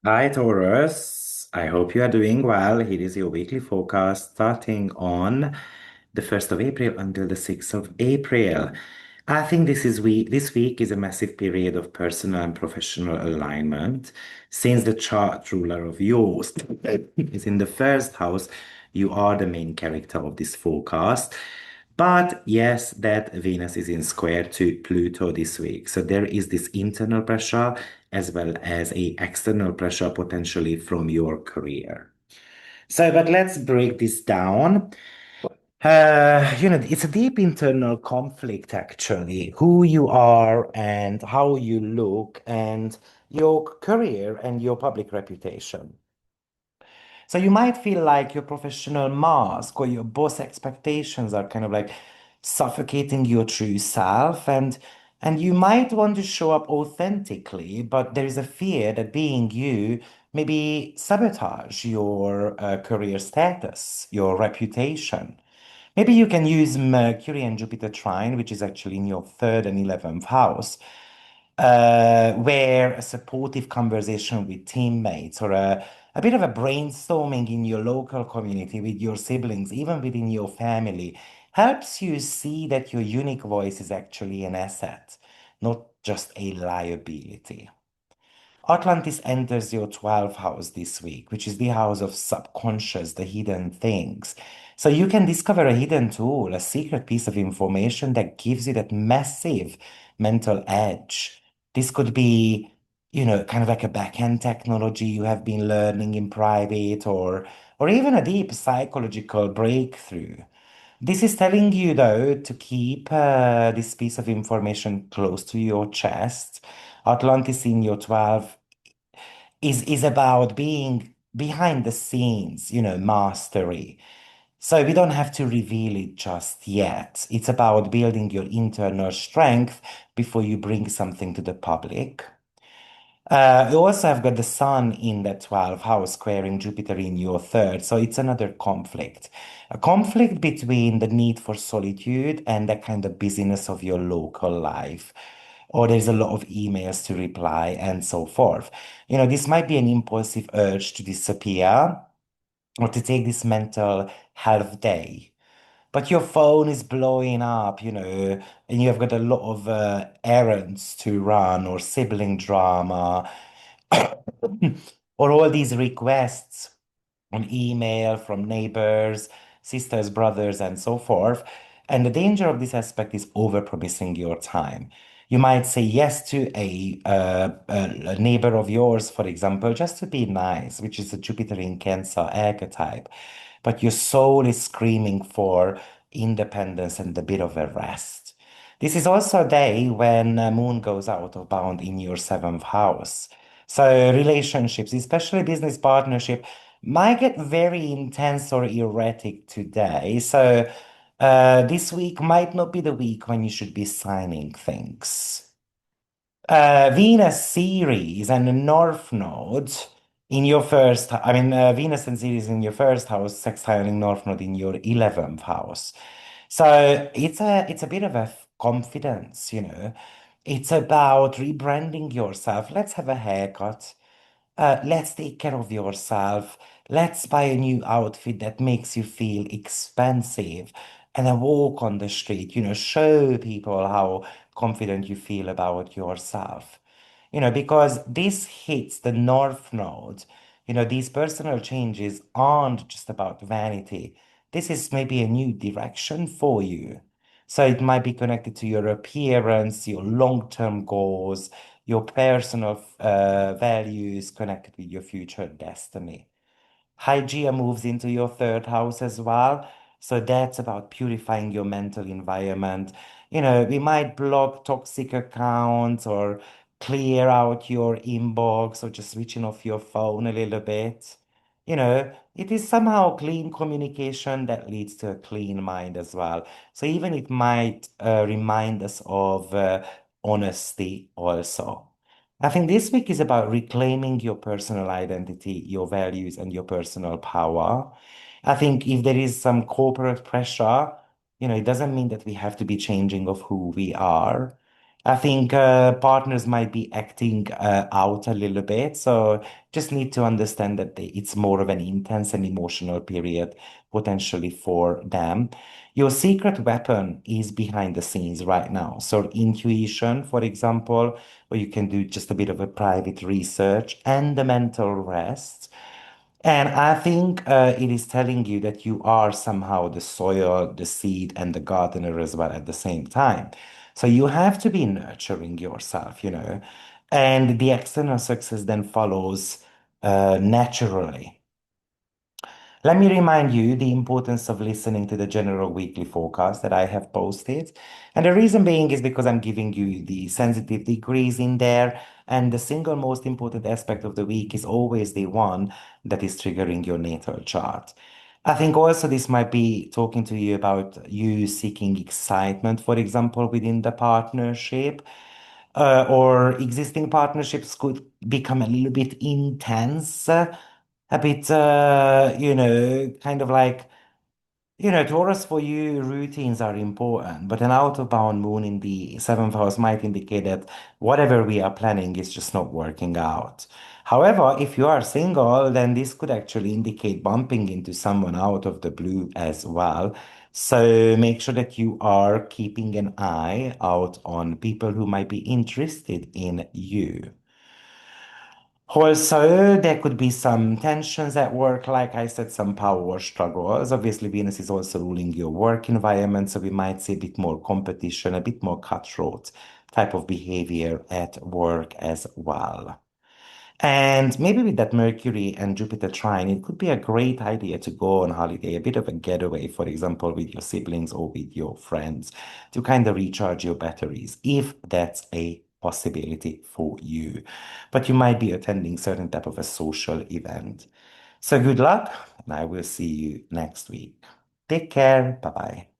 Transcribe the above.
Hi, Taurus. I hope you are doing well. Here is your weekly forecast starting on the 1st of April until the 6th of April. I think this week is a massive period of personal and professional alignment. Since the chart ruler of yours is in the first house, you are the main character of this forecast. But yes, that Venus is in square to Pluto this week. So there is this internal pressure as well as a external pressure potentially from your career. But let's break this down. It's a deep internal conflict actually, who you are and how you look and your career and your public reputation. So you might feel like your professional mask or your boss expectations are kind of like suffocating your true self and you might want to show up authentically, but there is a fear that being you maybe sabotage your career status, your reputation. Maybe you can use Mercury and Jupiter trine, which is actually in your third and 11th house, where a supportive conversation with teammates or a bit of a brainstorming in your local community with your siblings, even within your family, helps you see that your unique voice is actually an asset, not just a liability. Atlantis enters your 12th house this week, which is the house of subconscious, the hidden things. So you can discover a hidden tool, a secret piece of information that gives you that massive mental edge. This could be, kind of like a back-end technology you have been learning in private or even a deep psychological breakthrough. This is telling you, though, to keep this piece of information close to your chest. Atlantis in your 12 is about being behind the scenes, mastery. So we don't have to reveal it just yet. It's about building your internal strength before you bring something to the public. You also have got the sun in the 12th house squaring Jupiter in your third. So it's another conflict. A conflict between the need for solitude and the kind of busyness of your local life. Or there's a lot of emails to reply and so forth. This might be an impulsive urge to disappear or to take this mental health day. But your phone is blowing up, and you have got a lot of errands to run or sibling drama or all these requests on email from neighbors, sisters, brothers, and so forth. And the danger of this aspect is overpromising your time. You might say yes to a neighbor of yours, for example, just to be nice, which is a Jupiter in Cancer archetype. But your soul is screaming for independence and a bit of a rest. This is also a day when moon goes out of bound in your seventh house. So relationships, especially business partnership, might get very intense or erratic today. So this week might not be the week when you should be signing things. Venus series and the North Node in your Venus and Ceres in your first house, sextiling North Node in your 11th house. So it's a bit of a confidence, It's about rebranding yourself. Let's have a haircut. Let's take care of yourself. Let's buy a new outfit that makes you feel expensive. And then walk on the street, show people how confident you feel about yourself. Because this hits the North Node. These personal changes aren't just about vanity. This is maybe a new direction for you. So it might be connected to your appearance, your long-term goals, your personal values connected with your future destiny. Hygeia moves into your third house as well. So that's about purifying your mental environment. We might block toxic accounts or clear out your inbox or just switching off your phone a little bit. It is somehow clean communication that leads to a clean mind as well. So even it might remind us of honesty also. I think this week is about reclaiming your personal identity, your values, and your personal power. I think if there is some corporate pressure, it doesn't mean that we have to be changing of who we are. I think partners might be acting out a little bit, so just need to understand that it's more of an intense and emotional period potentially for them. Your secret weapon is behind the scenes right now. So intuition, for example, where you can do just a bit of a private research and the mental rest. And I think it is telling you that you are somehow the soil, the seed, and the gardener as well at the same time. So you have to be nurturing yourself, and the external success then follows naturally. Let me remind you the importance of listening to the general weekly forecast that I have posted. And the reason being is because I'm giving you the sensitive degrees in there. And the single most important aspect of the week is always the one that is triggering your natal chart. I think also this might be talking to you about you seeking excitement, for example, within the partnership, or existing partnerships could become a little bit intense, a bit, kind of like, Taurus, for you, routines are important, but an out-of-bound moon in the seventh house might indicate that whatever we are planning is just not working out. However, if you are single, then this could actually indicate bumping into someone out of the blue as well. So make sure that you are keeping an eye out on people who might be interested in you. Also, there could be some tensions at work, like I said, some power struggles. Obviously, Venus is also ruling your work environment, so we might see a bit more competition, a bit more cutthroat type of behavior at work as well. And maybe with that Mercury and Jupiter trine, it could be a great idea to go on holiday, a bit of a getaway, for example, with your siblings or with your friends to kind of recharge your batteries, if that's a possibility for you. But you might be attending certain type of a social event. So good luck, and I will see you next week. Take care. Bye bye.